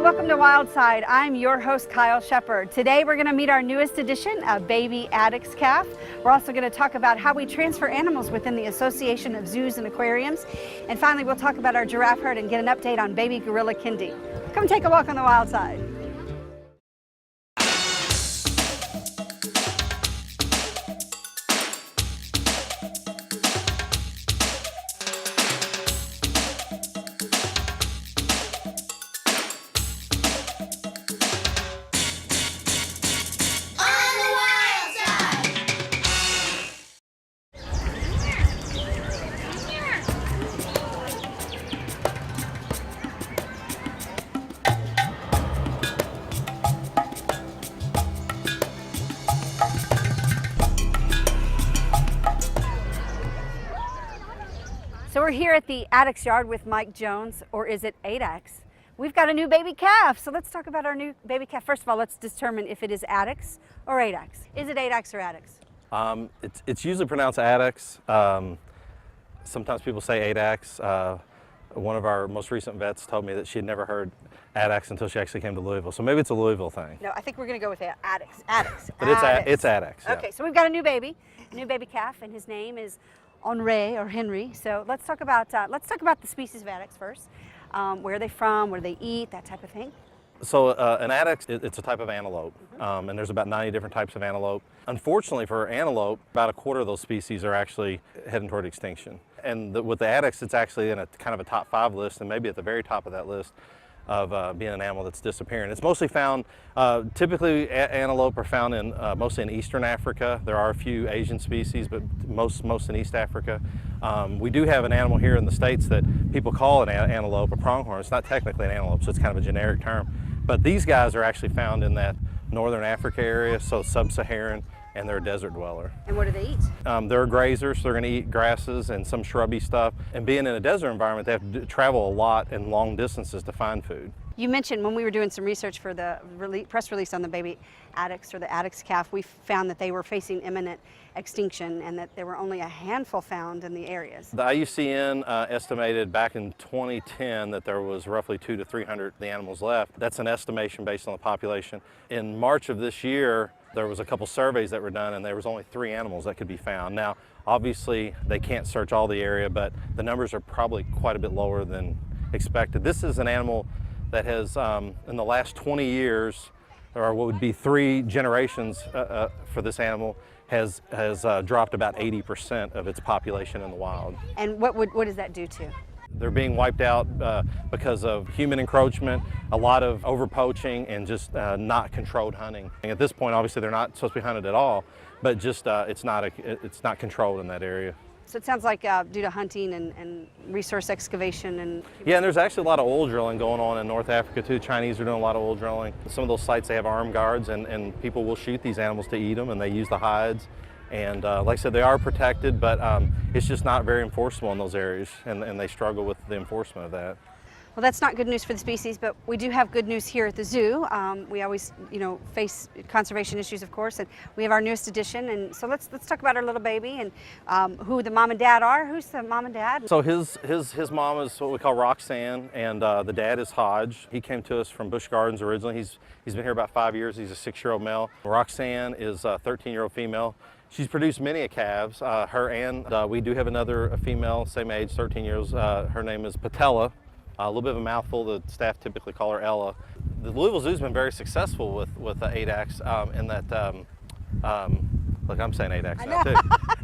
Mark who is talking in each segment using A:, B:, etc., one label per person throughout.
A: welcome to Wildside. I'm your host, Kyle Shepard. Today we're going to meet our newest edition, a baby Addix calf. We're also going to talk about how we transfer animals within the Association of Zoos and Aquariums. And finally, we'll talk about our giraffe herd and get an update on baby gorilla Kindy. Come take a walk on the wild side. So we're here at the Addix yard with Mike Jones, or is it Addix? We've got a new baby calf, so let's talk about our new baby calf. First of all, let's determine if it is Addix or Addix. Is it Addix or Addix?
B: It's usually pronounced Addix. Sometimes people say Addix. One of our most recent vets told me that she had never heard Addix until she actually came to Louisville. So maybe it's a Louisville thing.
A: No, I think we're going to go with Addix. Addix.
B: But it's Addix. Yeah.
A: Okay, so we've got a new baby calf, and his name is Henry. So let's talk about the species of Addix first. Where are they from? Where do they eat? That type of thing.
B: So an Addix, it's a type of antelope, and there's about 90 different types of antelope. Unfortunately for antelope, about a quarter of those species are actually heading toward extinction. And with the Addix, it's actually in a kind of a top 5 list, and maybe at the very top of that list of being an animal that's disappearing. It's mostly found, typically antelope are found in mostly in Eastern Africa. There are a few Asian species, but most in East Africa. We do have an animal here in the States that people call an antelope, a pronghorn. It's not technically an antelope, so it's kind of a generic term. But these guys are actually found in that Northern Africa area, so sub-Saharan, and they're a desert dweller.
A: And what do they eat?
B: They're grazers, so they're going to eat grasses and some shrubby stuff. And being in a desert environment, they have to travel a lot and long distances to find food.
A: You mentioned when we were doing some research for the press release on the baby Addix or the Addix calf, we found that they were facing imminent extinction and that there were only a handful found in the areas.
B: The IUCN estimated back in 2010 that there was roughly 200 to 300 of the animals left. That's an estimation based on the population. In March of this year, there was a couple surveys that were done, and there was only 3 animals that could be found. Now, obviously, they can't search all the area, but the numbers are probably quite a bit lower than expected. This is an animal that has, in the last 20 years, or what would be 3 generations for this animal, has dropped about 80% of its population in the wild.
A: And what does that do to?
B: They're being wiped out because of human encroachment, a lot of overpoaching, and just not controlled hunting. And at this point, obviously, they're not supposed to be hunted at all, but just it's not controlled in that area.
A: So it sounds like due to hunting and resource excavation and...
B: Yeah, and there's actually a lot of oil drilling going on in North Africa too. Chinese are doing a lot of oil drilling. Some of those sites, they have armed guards, and people will shoot these animals to eat them, and they use the hides. And like I said, they are protected, but it's just not very enforceable in those areas, and they struggle with the enforcement of that.
A: Well, that's not good news for the species, but we do have good news here at the zoo. We always, face conservation issues, of course, and we have our newest edition. And so let's talk about our little baby and who the mom and dad are. Who's the mom and dad?
B: So his mom is what we call Roxanne, and the dad is Hodge. He came to us from Busch Gardens originally. He's been here about 5 years. He's a 6-year-old male. Roxanne is a 13-year-old female. She's produced many calves, her and we do have a female, same age, 13 years. Her name is Patella. A little bit of a mouthful. The staff typically call her Ella. The Louisville Zoo has been very successful with the Addix in that, look, I'm saying Addix now too.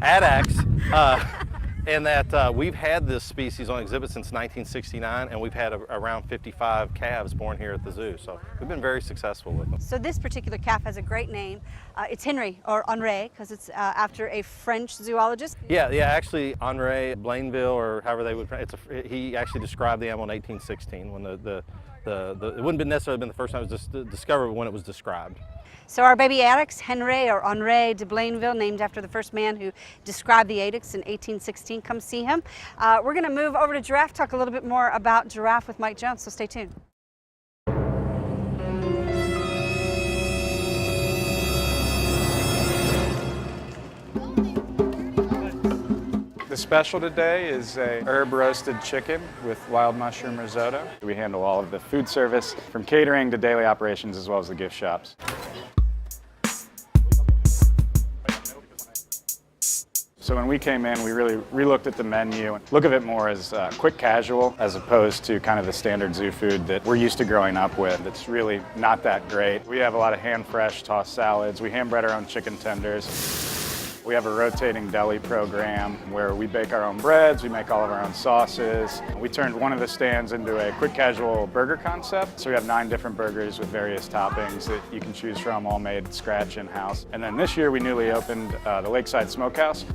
B: Addix, in that we've had this species on exhibit since 1969, and we've had around 55 calves born here at the zoo. So we've been very successful with them.
A: So this particular calf has a great name. It's Henry, or Henri, because it's after a French zoologist.
B: Yeah, actually Henri Blainville, or however they would, he actually described the animal in 1816 when it wouldn't necessarily been the first time it was discovered, but when it was described.
A: So our baby Addix, Henry or Henri de Blainville, named after the first man who described the Addix in 1816. Come see him. We're going to move over to giraffe, talk a little bit more about giraffe with Mike Jones, so stay tuned.
C: The special today is a herb roasted chicken with wild mushroom risotto. We handle all of the food service from catering to daily operations as well as the gift shops. So when we came in, we really relooked at the menu and look at it more as quick casual as opposed to kind of the standard zoo food that we're used to growing up with. It's really not that great. We have a lot of hand fresh tossed salads. We hand bread our own chicken tenders. We have a rotating deli program where we bake our own breads, we make all of our own sauces. We turned one of the stands into a quick casual burger concept. So we have 9 different burgers with various toppings that you can choose from, all made scratch in-house. And then this year we newly opened the Lakeside Smokehouse.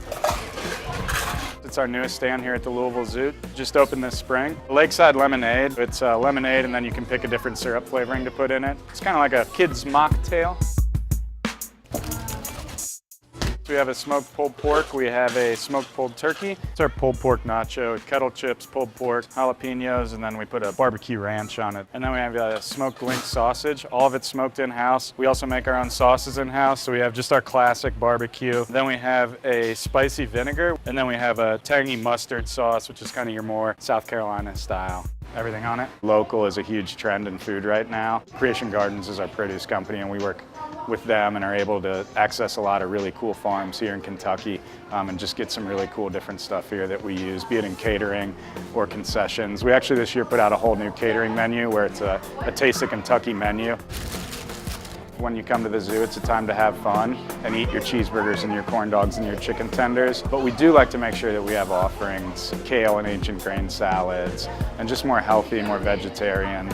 C: It's our newest stand here at the Louisville Zoo. Just opened this spring. Lakeside Lemonade. It's lemonade and then you can pick a different syrup flavoring to put in it. It's kind of like a kid's mocktail. We have a smoked pulled pork, we have a smoked pulled turkey. It's our pulled pork nacho, kettle chips, pulled pork, jalapenos, and then we put a barbecue ranch on it. And then we have a smoked link sausage, all of it smoked in-house. We also make our own sauces in-house, so we have just our classic barbecue. Then we have a spicy vinegar, and then we have a tangy mustard sauce, which is kind of your more South Carolina style. Everything on it. Local is a huge trend in food right now. Creation Gardens is our produce company, and we work with them and are able to access a lot of really cool farms here in Kentucky and just get some really cool different stuff here that we use, be it in catering or concessions. We actually this year put out a whole new catering menu where it's a Taste of Kentucky menu. When you come to the zoo, it's a time to have fun and eat your cheeseburgers and your corn dogs and your chicken tenders. But we do like to make sure that we have offerings, kale and ancient grain salads, and just more healthy, more vegetarian,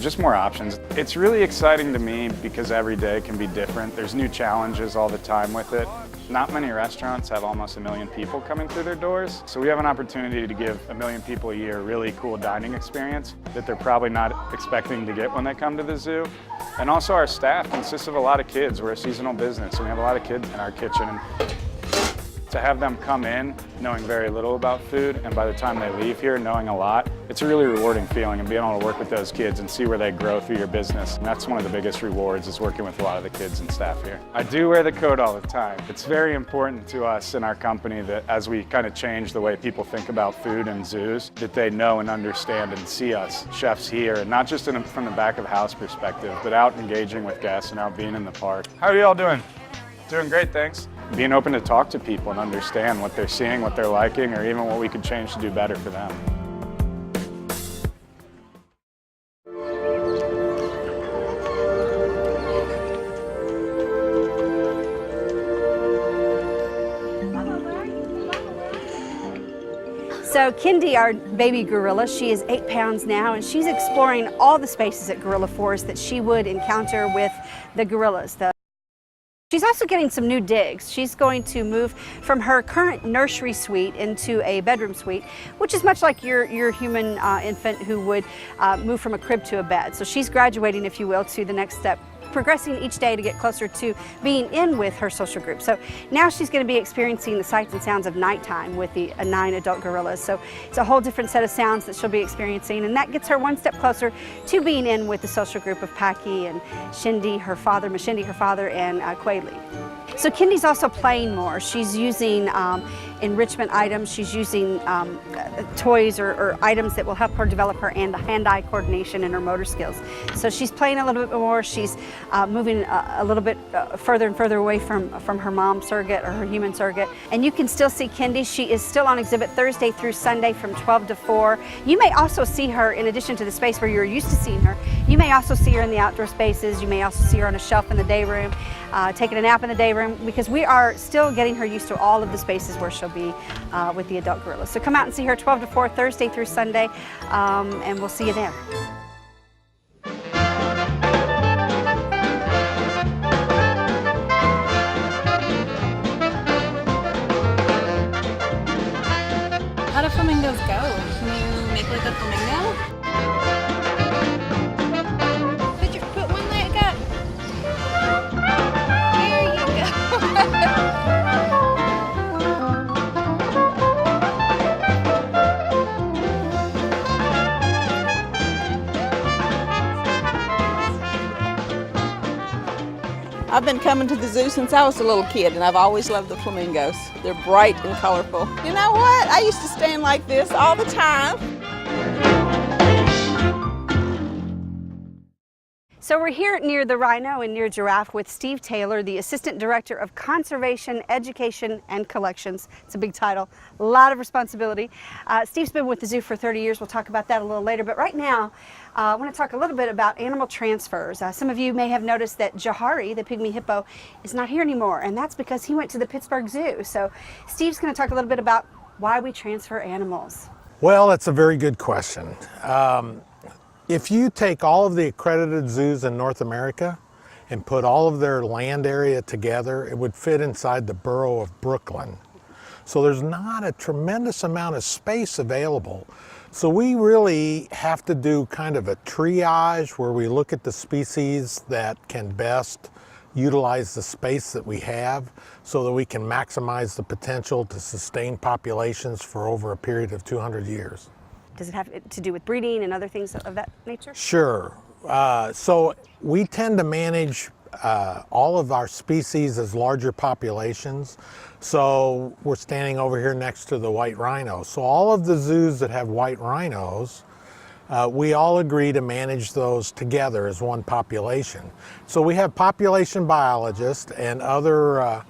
C: just more options. It's really exciting to me because every day can be different. There's new challenges all the time with it. Not many restaurants have almost 1 million people coming through their doors. So we have an opportunity to give 1 million people a year a really cool dining experience that they're probably not expecting to get when they come to the zoo. And also our staff consists of a lot of kids. We're a seasonal business and we have a lot of kids in our kitchen. And to have them come in knowing very little about food and by the time they leave here knowing a lot, it's a really rewarding feeling, and being able to work with those kids and see where they grow through your business. And that's one of the biggest rewards, is working with a lot of the kids and staff here. I do wear the coat all the time. It's very important to us in our company that as we kind of change the way people think about food and zoos, that they know and understand and see us chefs here, and not just from the back of house perspective, but out engaging with guests and out being in the park. How are you all doing? Doing great, thanks. Being open to talk to people and understand what they're seeing, what they're liking, or even what we could change to do better for them.
A: So Kendi, our baby gorilla, she is 8 pounds now, and she's exploring all the spaces at Gorilla Forest that she would encounter with the gorillas. She's also getting some new digs. She's going to move from her current nursery suite into a bedroom suite, which is much like your human infant who would move from a crib to a bed. So she's graduating, if you will, to the next step, progressing each day to get closer to being in with her social group. So now she's going to be experiencing the sights and sounds of nighttime with the 9 adult gorillas. So it's a whole different set of sounds that she'll be experiencing, and that gets her one step closer to being in with the social group of Packy and Shindy, her father, Mashindi, her father, and Quayle. So Kendi's also playing more. She's using enrichment items. She's using toys or items that will help her develop her hand-eye coordination and her motor skills. So she's playing a little bit more. She's moving a little bit further and further away from her mom surrogate or her human surrogate. And you can still see Kendi. She is still on exhibit Thursday through Sunday from 12 to 4. You may also see her, in addition to the space where you're used to seeing her, you may also see her in the outdoor spaces. You may also see her on a shelf in the day room, taking a nap in the day room, because we are still getting her used to all of the spaces where she'll be with the adult gorillas. So come out and see her 12 to 4 Thursday through Sunday, and we'll see you there.
D: How do flamingos go? Can you make like a flamingo? Put one leg up. There you go.
E: I've been coming to the zoo since I was a little kid, and I've always loved the flamingos. They're bright and colorful. You know what? I used to stand like this all the time.
A: So we're here near the rhino and near giraffe with Steve Taylor, the Assistant Director of Conservation, Education, and Collections. It's a big title, a lot of responsibility. Steve's been with the zoo for 30 years. We'll talk about that a little later. But right now, I want to talk a little bit about animal transfers. Some of you may have noticed that Jahari, the pygmy hippo, is not here anymore, and that's because he went to the Pittsburgh Zoo. So Steve's going to talk a little bit about why we transfer animals.
F: Well, that's a very good question. If you take all of the accredited zoos in North America and put all of their land area together, it would fit inside the borough of Brooklyn. So there's not a tremendous amount of space available. So we really have to do kind of a triage where we look at the species that can best utilize the space that we have so that we can maximize the potential to sustain populations for over a period of 200 years.
A: Does it have to do with breeding and other things of that nature?
F: Sure. So we tend to manage all of our species as larger populations. So we're standing over here next to the white rhino. So all of the zoos that have white rhinos, we all agree to manage those together as one population. So we have population biologists and other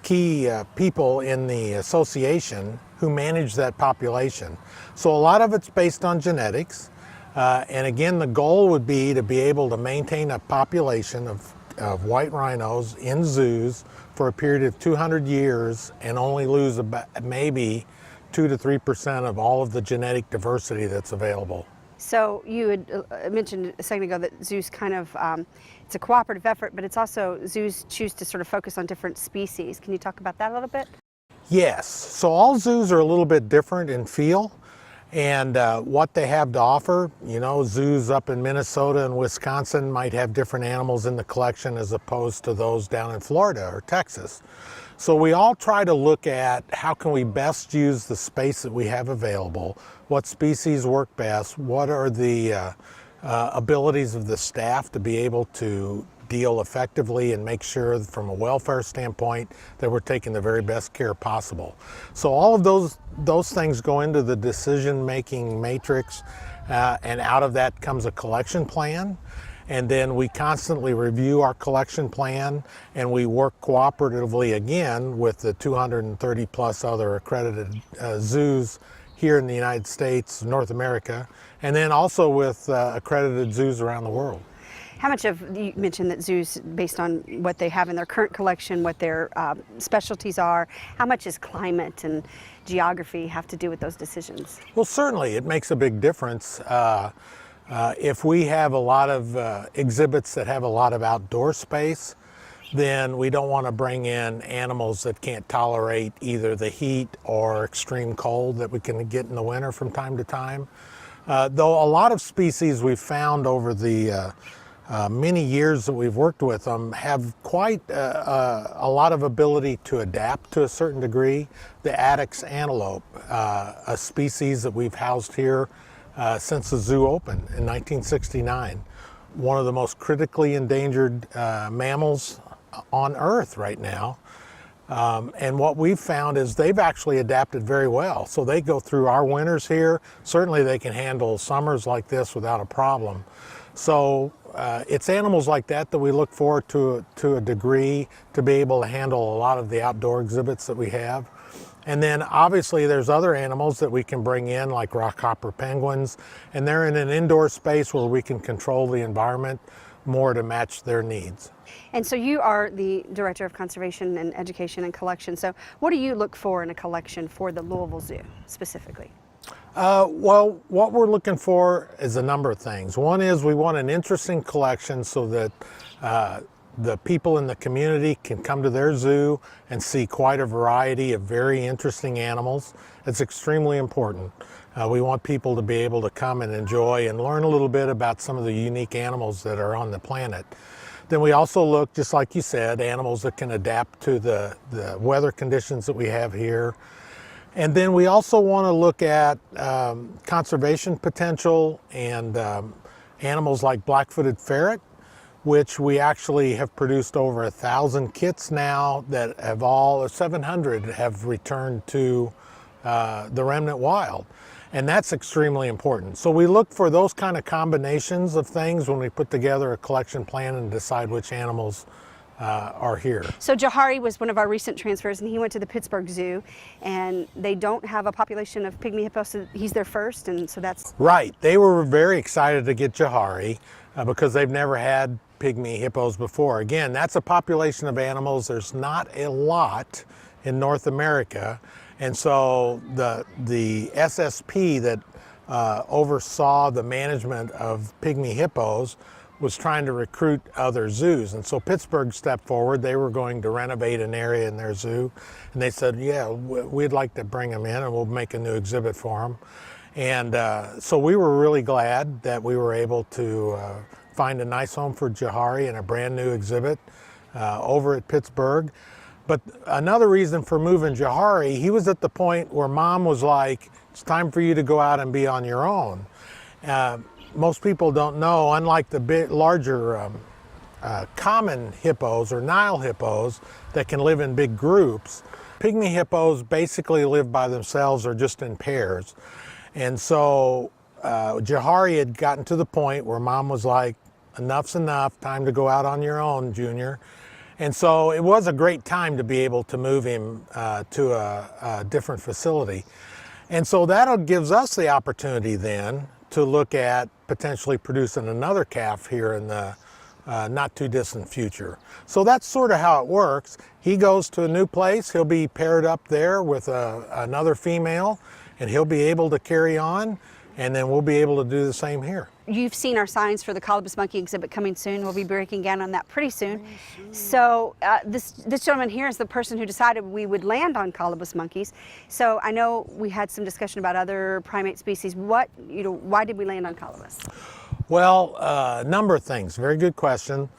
F: key people in the association who manage that population. So a lot of it's based on genetics. And again, the goal would be to be able to maintain a population of white rhinos in zoos for a period of 200 years and only lose about maybe 2 to 3% of all of the genetic diversity that's available.
A: So you had mentioned a second ago that zoos kind of, it's a cooperative effort, but it's also zoos choose to sort of focus on different species. Can you talk about that a little bit?
F: Yes, so all zoos are a little bit different in feel and what they have to offer. You know, zoos up in Minnesota and Wisconsin might have different animals in the collection as opposed to those down in Florida or Texas. So we all try to look at how can we best use the space that we have available, what species work best, what are the abilities of the staff to be able to deal effectively and make sure from a welfare standpoint that we're taking the very best care possible. So all of those things go into the decision-making matrix, and out of that comes a collection plan. And then we constantly review our collection plan, and we work cooperatively again with the 230 plus other accredited zoos here in the United States, North America, and then also with accredited zoos around the world.
A: How much of, you mentioned that zoos, based on what they have in their current collection, what their specialties are, how much is climate and geography have to do with those decisions?
F: Well, certainly it makes a big difference. If we have a lot of exhibits that have a lot of outdoor space, then we don't want to bring in animals that can't tolerate either the heat or extreme cold that we can get in the winter from time to time. Though a lot of species we've found over the many years that we've worked with them have quite a lot of ability to adapt to a certain degree. The Addix antelope, a species that we've housed here since the zoo opened in 1969. One of the most critically endangered mammals on Earth right now. And what we've found is they've actually adapted very well. So they go through our winters here. Certainly they can handle summers like this without a problem. So it's animals like that that we look forward to a degree to be able to handle a lot of the outdoor exhibits that we have. And then obviously there's other animals that we can bring in like rockhopper penguins, and they're in an indoor space where we can control the environment more to match their needs.
A: And so you are the Director of Conservation and Education and Collection. So what do you look for in a collection for the Louisville Zoo specifically?
F: Well, what we're looking for is a number of things. One is we want an interesting collection so that the people in the community can come to their zoo and see quite a variety of very interesting animals. It's extremely important. We want people to be able to come and enjoy and learn a little bit about some of the unique animals that are on the planet. Then we also look, just like you said, animals that can adapt to the weather conditions that we have here. And then we also want to look at conservation potential and animals like black-footed ferret which we actually have produced over 1,000 kits now that have all, 700 have returned to the remnant wild. And that's extremely important. So we look for those kind of combinations of things when we put together a collection plan and decide which animals are here.
A: So Jahari was one of our recent transfers, and he went to the Pittsburgh Zoo, and they don't have a population of pygmy hippos, so he's their first, and so that's...
F: Right. They were very excited to get Jahari because they've never had pygmy hippos before. Again, that's a population of animals. There's not a lot in North America, and so the SSP that oversaw the management of pygmy hippos was trying to recruit other zoos. And so Pittsburgh stepped forward. They were going to renovate an area in their zoo. And they said, yeah, we'd like to bring them in and we'll make a new exhibit for them. And so we were really glad that we were able to find a nice home for Jahari and a brand new exhibit over at Pittsburgh. But another reason for moving Jahari, he was at the point where Mom was like, it's time for you to go out and be on your own. Most people don't know, unlike the larger common hippos or Nile hippos that can live in big groups, pygmy hippos basically live by themselves or just in pairs. And so Jahari had gotten to the point where Mom was like, enough's enough, time to go out on your own, Junior. And so it was a great time to be able to move him to a different facility. And so that gives us the opportunity then to look at potentially producing another calf here in the not too distant future. So that's sort of how it works. He goes to a new place, he'll be paired up there with another female, and he'll be able to carry on, and then we'll be able to do the same here.
A: You've seen our signs for the colobus monkey exhibit coming soon. We'll be breaking down on that pretty soon. So this gentleman here is the person who decided we would land on colobus monkeys. So I know we had some discussion about other primate species. Why did we land on colobus?
F: Well, a number of things. Very good question.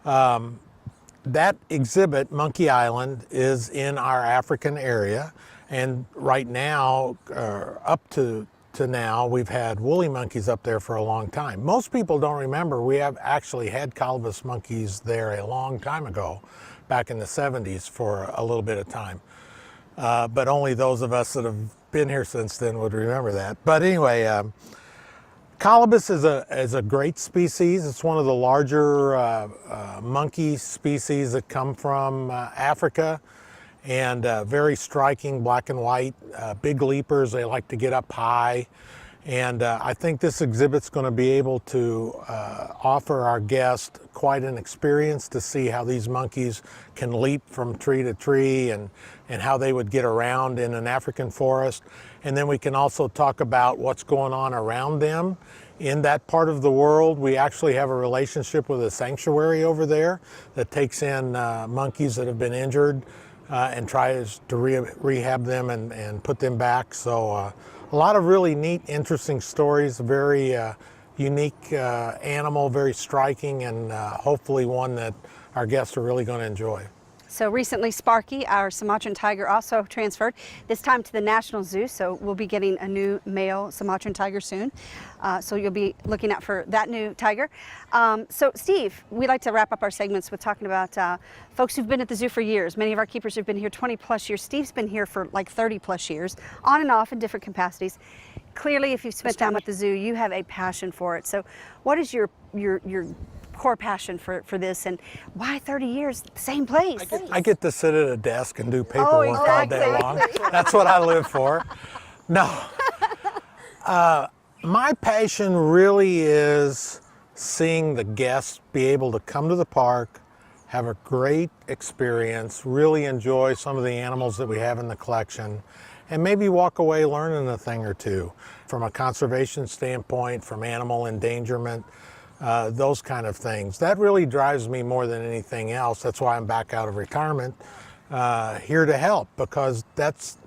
F: That exhibit, Monkey Island, is in our African area, and right now, up to now, we've had woolly monkeys up there for a long time. Most people don't remember we have actually had colobus monkeys there a long time ago, back in the 70s for a little bit of time. But only those of us that have been here since then would remember that. But anyway, colobus is a great species. It's one of the larger monkey species that come from Africa. And very striking, black and white, big leapers. They like to get up high. And I think this exhibit's going to be able to offer our guests quite an experience to see how these monkeys can leap from tree to tree and how they would get around in an African forest. And then we can also talk about what's going on around them in that part of the world. We actually have a relationship with a sanctuary over there that takes in monkeys that have been injured and tries to rehab them and put them back. So a lot of really neat, interesting stories, a very unique animal, very striking, and hopefully one that our guests are really going to enjoy.
A: So recently Sparky, our Sumatran tiger, also transferred, this time to the National Zoo, so we'll be getting a new male Sumatran tiger soon. So you'll be looking out for that new tiger. So Steve, we like to wrap up our segments with talking about folks who've been at the zoo for years. Many of our keepers have been here 20 plus years. Steve's been here for like 30 plus years, on and off in different capacities. Clearly, if you've spent time at the zoo, you have a passion for it. So what is your core passion for this, and why 30 years, same place?
F: I get to sit at a desk and do paperwork all day long. That's what I live for. No. My passion really is seeing the guests be able to come to the park, have a great experience, really enjoy some of the animals that we have in the collection, and maybe walk away learning a thing or two from a conservation standpoint, from animal endangerment, those kind of things. That really drives me more than anything else. That's why I'm back out of retirement, here to help, because that's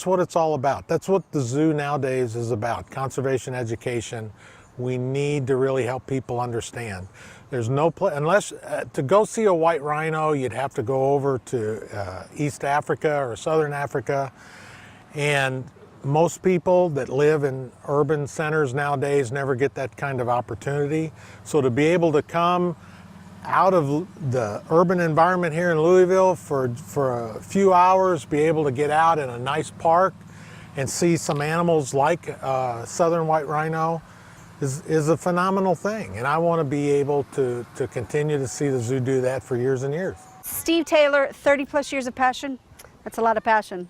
F: what it's all about. That's what the zoo nowadays is about, conservation education. We need to really help people understand. There's no place, unless to go see a white rhino, you'd have to go over to East Africa or Southern Africa. And most people that live in urban centers nowadays never get that kind of opportunity. So to be able to come out of the urban environment here in Louisville for a few hours, be able to get out in a nice park and see some animals like southern white rhino is a phenomenal thing. And I want to be able to continue to see the zoo do that for years and years.
A: Steve Taylor, 30 plus years of passion. That's a lot of passion.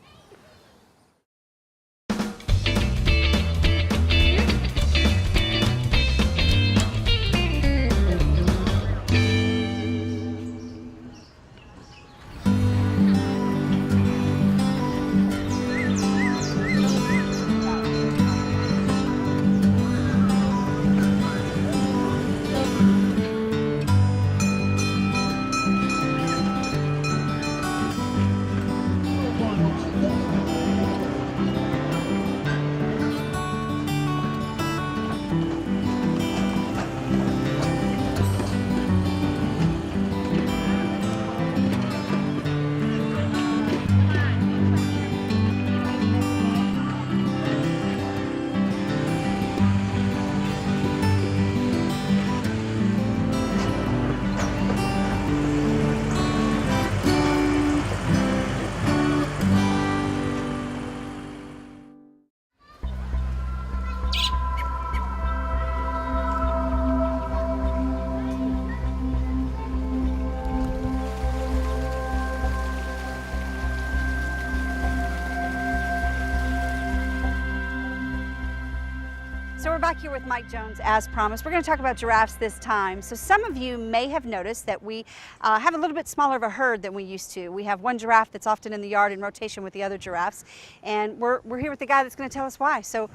A: So we're back here with Mike Jones as promised. We're going to talk about giraffes this time. So some of you may have noticed that we have a little bit smaller of a herd than we used to. We have one giraffe that's often in the yard in rotation with the other giraffes. And we're here with the guy that's going to tell us why. So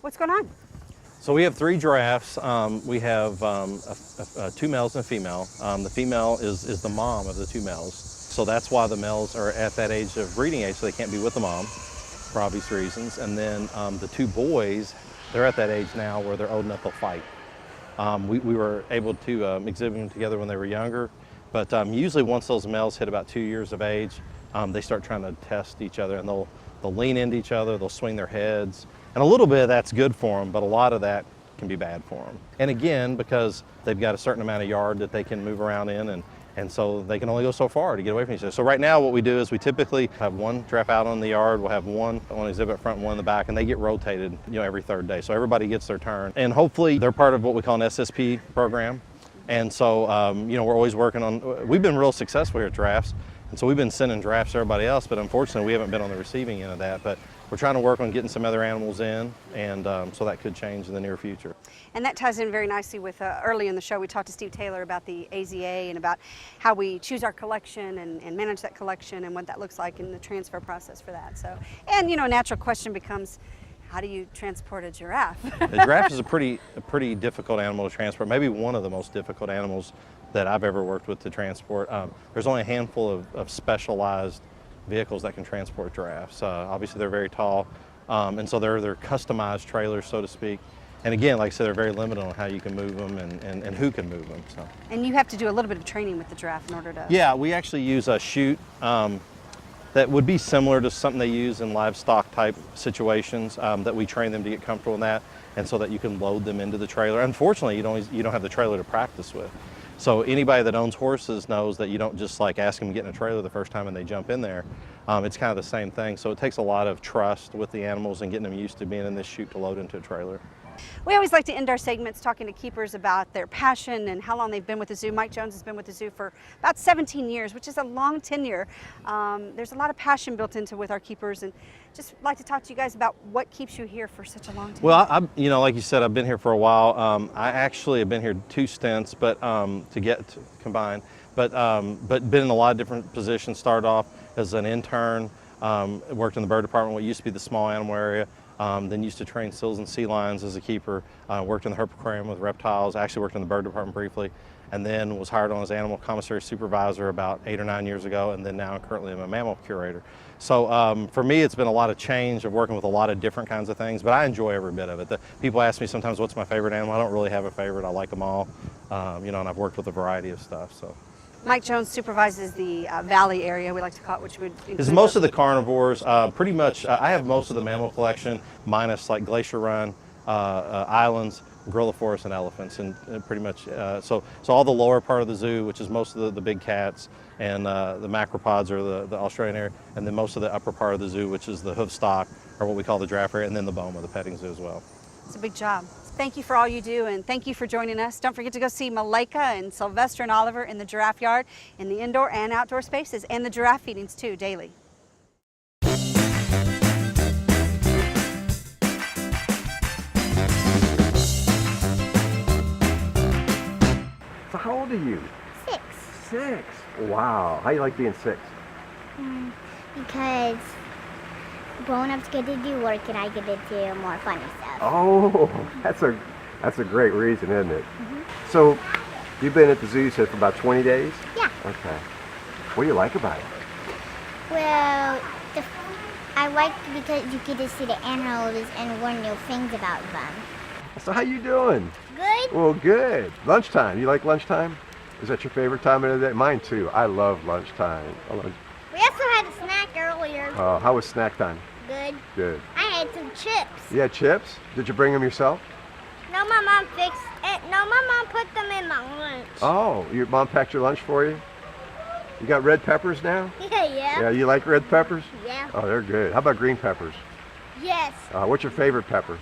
A: what's going on?
B: So we have 3 giraffes. We have 2 males and a female. The female is the mom of the 2 males. So that's why the males are at that age of breeding age, so they can't be with the mom for obvious reasons. And then the 2 boys, they're at that age now where they're old enough to fight. We were able to exhibit them together when they were younger, but usually once those males hit about 2 years of age, they start trying to test each other, and they'll lean into each other, they'll swing their heads, and a little bit of that's good for them, but a lot of that can be bad for them. And again, because they've got a certain amount of yard that they can move around in, and so they can only go so far to get away from each other. So right now what we do is we typically have one giraffe out on the yard, we'll have one on exhibit front and one in the back, and they get rotated, every 3rd day. So everybody gets their turn. And hopefully they're part of what we call an SSP program. And so, we're always working on, we've been real successful here at giraffes. And so we've been sending giraffes to everybody else, but unfortunately we haven't been on the receiving end of that. But we're trying to work on getting some other animals in, and so that could change in the near future.
A: And that ties in very nicely with early in the show we talked to Steve Taylor about the AZA and about how we choose our collection and manage that collection and what that looks like in the transfer process for that. So, and a natural question becomes, how do you transport a giraffe?
B: The giraffe is a pretty difficult animal to transport, maybe one of the most difficult animals that I've ever worked with to transport. There's only a handful of specialized vehicles that can transport giraffes. Obviously they're very tall, and so they're customized trailers, so to speak. And again, like I said, they're very limited on how you can move them and who can move them. So.
A: And you have to do a little bit of training with the giraffe in order to...
B: Yeah, we actually use a chute that would be similar to something they use in livestock type situations, that we train them to get comfortable in that, and so that you can load them into the trailer. Unfortunately, you don't have the trailer to practice with. So anybody that owns horses knows that you don't just ask them to get in a trailer the first time and they jump in there. It's kind of the same thing. So it takes a lot of trust with the animals and getting them used to being in this chute to load into a trailer.
A: We always like to end our segments talking to keepers about their passion and how long they've been with the zoo. Mike Jones has been with the zoo for about 17 years, which is a long tenure. There's a lot of passion built into with our keepers, and just like to talk to you guys about what keeps you here for such a long time.
B: Well, like you said, I've been here for a while. I actually have been here 2 stints, but to get combined, but been in a lot of different positions. Started off as an intern, worked in the bird department, what used to be the small animal area. Then used to train seals and sea lions as a keeper, worked in the herpetorum with reptiles, actually worked in the bird department briefly, and then was hired on as animal commissary supervisor about 8 or 9 years ago, and then now currently I'm a mammal curator. So for me, it's been a lot of change of working with a lot of different kinds of things, but I enjoy every bit of it. People ask me sometimes what's my favorite animal. I don't really have a favorite. I like them all, and I've worked with a variety of stuff. So.
A: Mike Jones supervises the valley area, we like to call it, which would include
B: Is most of the carnivores. Pretty much, I have most of the mammal collection, minus like Glacier Run, islands, gorilla forest, and elephants, and pretty much, so all the lower part of the zoo, which is most of the big cats, and the macropods, or the Australian area, and then most of the upper part of the zoo, which is the hoof stock, or what we call the giraffe area, and then the Boma, the petting zoo as well.
A: It's a big job. Thank you for all you do, and thank you for joining us. Don't forget to go see Malika and Sylvester and Oliver in the giraffe yard, in the indoor and outdoor spaces, and the giraffe feedings too, daily.
G: So how old are you?
H: 6.
G: 6. Wow. How you like being 6?
H: Because grown-ups get to do work and I get to do more funny stuff.
G: Oh, that's a great reason, isn't it? So you've been at the zoo, you said, for about 20 days?
H: Yeah.
G: Okay. What do you like about it?
H: Well, I like because you get to see the animals and learn new things about them.
G: So how you doing?
H: Good?
G: Well, good. Lunchtime. You like lunchtime? Is that your favorite time of the day? Mine too. I love lunchtime.
H: We also had a snack earlier.
G: How was snack time?
H: Good.
G: Good.
H: I had some chips.
G: You had chips? Did you bring them yourself?
H: No, my mom fixed it. No, my mom put them in my lunch.
G: Oh, your mom packed your lunch for you? You got red peppers now?
H: Yeah.
G: Yeah, you like red peppers?
H: Yeah.
G: Oh, they're good. How about green peppers?
H: Yes.
G: What's your favorite pepper?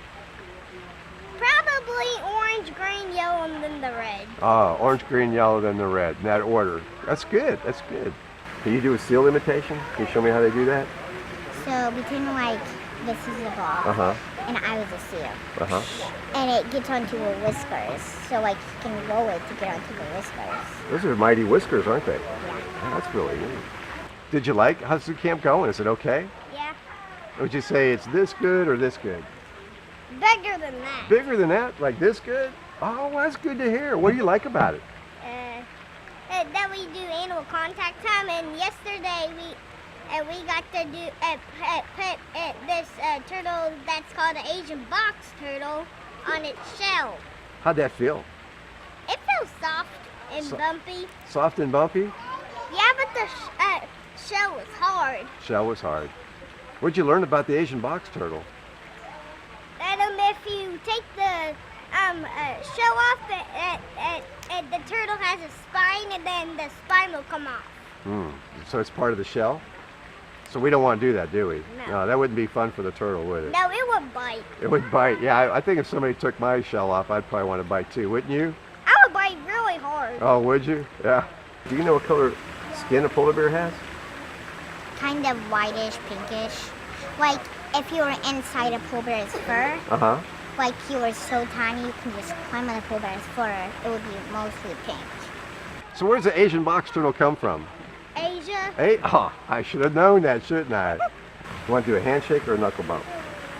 H: Probably orange, green, yellow, and then the red.
G: Orange, green, yellow, then the red, in that order. That's good. That's good. Can you do a seal imitation? Can you show me how they do that?
H: So between like this is a ball, and I was a seal, and it gets onto the whiskers. So like you can roll it to get onto the whiskers.
G: Those are mighty whiskers, aren't they?
H: Yeah.
G: Oh, that's really neat. Did you like? How's the camp going? Is it okay?
H: Yeah.
G: Would you say it's this good or this good?
H: Bigger than that.
G: Bigger than that? Like this good? Oh, well, that's good to hear. What do you like about it?
H: That we do animal contact time, and yesterday we got to do put this turtle that's called an Asian box turtle on its shell.
G: How'd that feel?
H: It feels soft and bumpy.
G: Soft and bumpy?
H: Yeah, but the shell was hard.
G: Shell was hard. What'd you learn about the Asian box turtle?
H: If you take the shell off, the turtle has a spine, and then the spine will come off.
G: So it's part of the shell? So we don't want to do that, do we?
H: No.
G: That wouldn't be fun for the turtle, would it?
H: No, it would bite.
G: It would bite. Yeah, I think if somebody took my shell off, I'd probably want to bite too, wouldn't you?
H: I would bite really hard.
G: Oh, would you? Yeah. Do you know what color skin a polar bear has?
H: Kind of whitish, pinkish. Like if you were inside a polar bear's fur, like you were so tiny you can just climb on the polar bear's fur, it would be mostly pink.
G: So where's the Asian box turtle come from?
H: Asia.
G: Hey, I should have known that, shouldn't I? You want to do a handshake or a knuckle bump?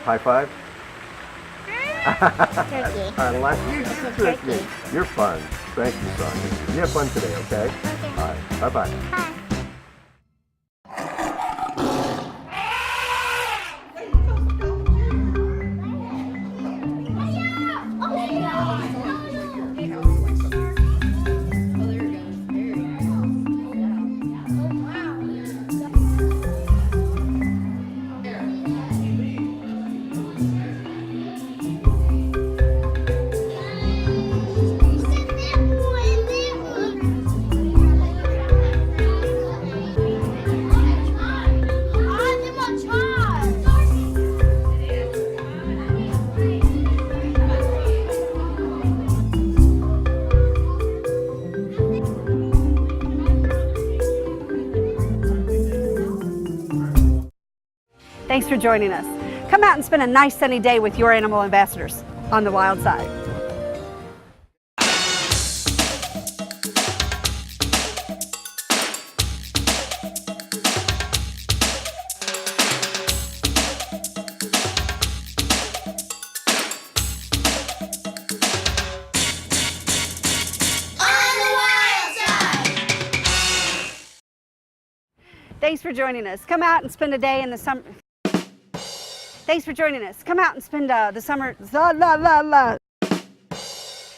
G: High five?
H: Turkey.
G: I like you.
H: It's a turkey.
G: You're fun. Thank you, son. You have fun today, okay?
H: Okay.
G: All right. Bye-bye.
H: Bye.
A: Thanks for joining us. Come out and spend a nice sunny day with your animal ambassadors on the wild side. Thanks for joining us. Come out and spend a day in the summer. Thanks for joining us. Come out and spend the summer.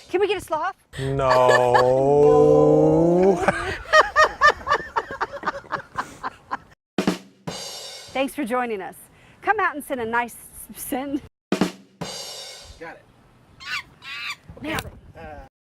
A: Can we get a sloth?
F: No.
A: Thanks for joining us. Come out and send a nice send.
I: Got it.
A: Nailed it.